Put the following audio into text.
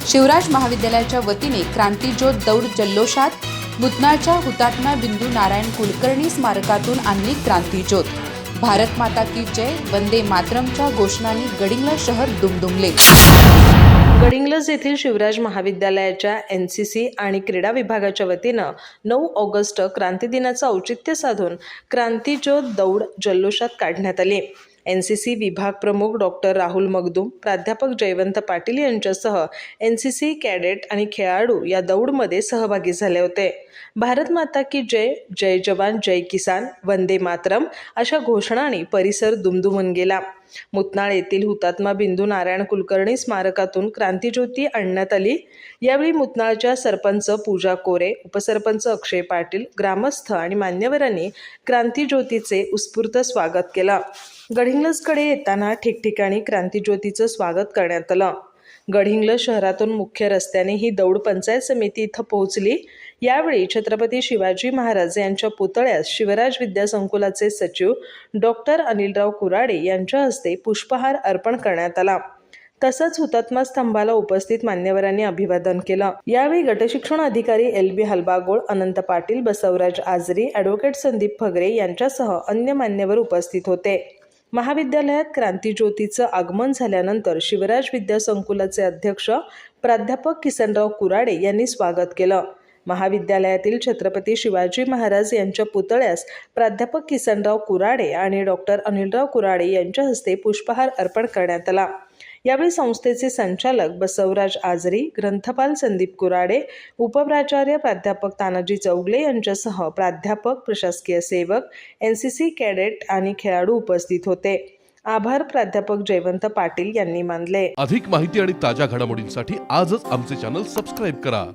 शिवराज महाविद्यालयाच्या वतीने क्रांतीज्योत दौड जल्लोषात मुतनाळच्या हुतात्मा बिंदू नारायण कुलकर्णी स्मारकातून आणली क्रांतीज्योत। भारत माता की जय, वंदे मातरमच्या घोषणांनी गडिंग्लज शहर दुमदुमले। गडिंग्लज येथील शिवराज महाविद्यालयाच्या एनसीसी आणि क्रीडा विभागाच्या वतीनं 9 ऑगस्ट क्रांती दिनाचं औचित्य साधून क्रांतीज्योत दौड जल्लोषात काढण्यात आली। एनसीसी विभाग प्रमुख डॉक्टर राहुल मगदूम, प्राध्यापक जयवंत पाटील यांच्यासह एनसीसी कॅडेट आणि खेळाडू या दौडमध्ये सहभागी झाले होते। भारत माता की जय, जय जवान जय किसान, वंदे मातरम अशा घोषणांनी परिसर दुमदुमून गेला। मुतनाळ येथील हुतात्मा बिंदू नारायण कुलकर्णी स्मारकातून क्रांतीज्योती आणण्यात आली। यावेळी मुतनाळच्या सरपंच पूजा कोरे, उपसरपंच अक्षय पाटील, ग्रामस्थ आणि मान्यवरांनी क्रांतीज्योतीचे उत्स्फूर्त स्वागत केलं। गडिंग्लजकडे येताना ठिकठिकाणी क्रांतीज्योतीचं स्वागत करण्यात आलं। गडिंग्लज शहरातून मुख्य रस्त्याने ही दौड पंचायत समिती इथं पोहोचली। यावेळी छत्रपती शिवाजी महाराज यांच्या पुतळ्यास शिवराज विद्यासंकुलाचे सचिव डॉक्टर अनिलराव कुराडे यांच्या हस्ते पुष्पहार अर्पण करण्यात आला। तसंच हुतात्मा स्तंभाला उपस्थित मान्यवरांनी अभिवादन केलं। यावेळी गटशिक्षण अधिकारी LB हलबागोळ, अनंत पाटील, बसवराज आजरी, ॲडव्होकेट संदीप फगरे यांच्यासह अन्य मान्यवर उपस्थित होते। महाविद्यालयात क्रांतीज्योतीचं आगमन झाल्यानंतर शिवराज विद्यासंकुलाचे अध्यक्ष प्राध्यापक किसनराव कुराडे यांनी स्वागत केलं। महाविद्यालयातील छत्रपती शिवाजी महाराज यांच्या पुतळ्यास प्राध्यापक किसनराव कुराडे आणि डॉक्टर अनिलराव कुराडे यांच्या हस्ते पुष्पहार अर्पण करण्यात आला। यावेळी संस्थेचे संचालक बसवराज आजरी, ग्रंथपाल संदीप कुराडे, उपप्राचार्य प्राध्यापक तानाजी चौगले यांच्यासह प्राध्यापक, प्रशासकीय सेवक, एनसीसी कॅडेट आणि खेळाडू उपस्थित होते। आभार प्राध्यापक जयवंत पाटील यांनी मानले। अधिक माहिती आणि ताज्या घडामोडींसाठी आजच आमचे चॅनल सबस्क्राइब करा।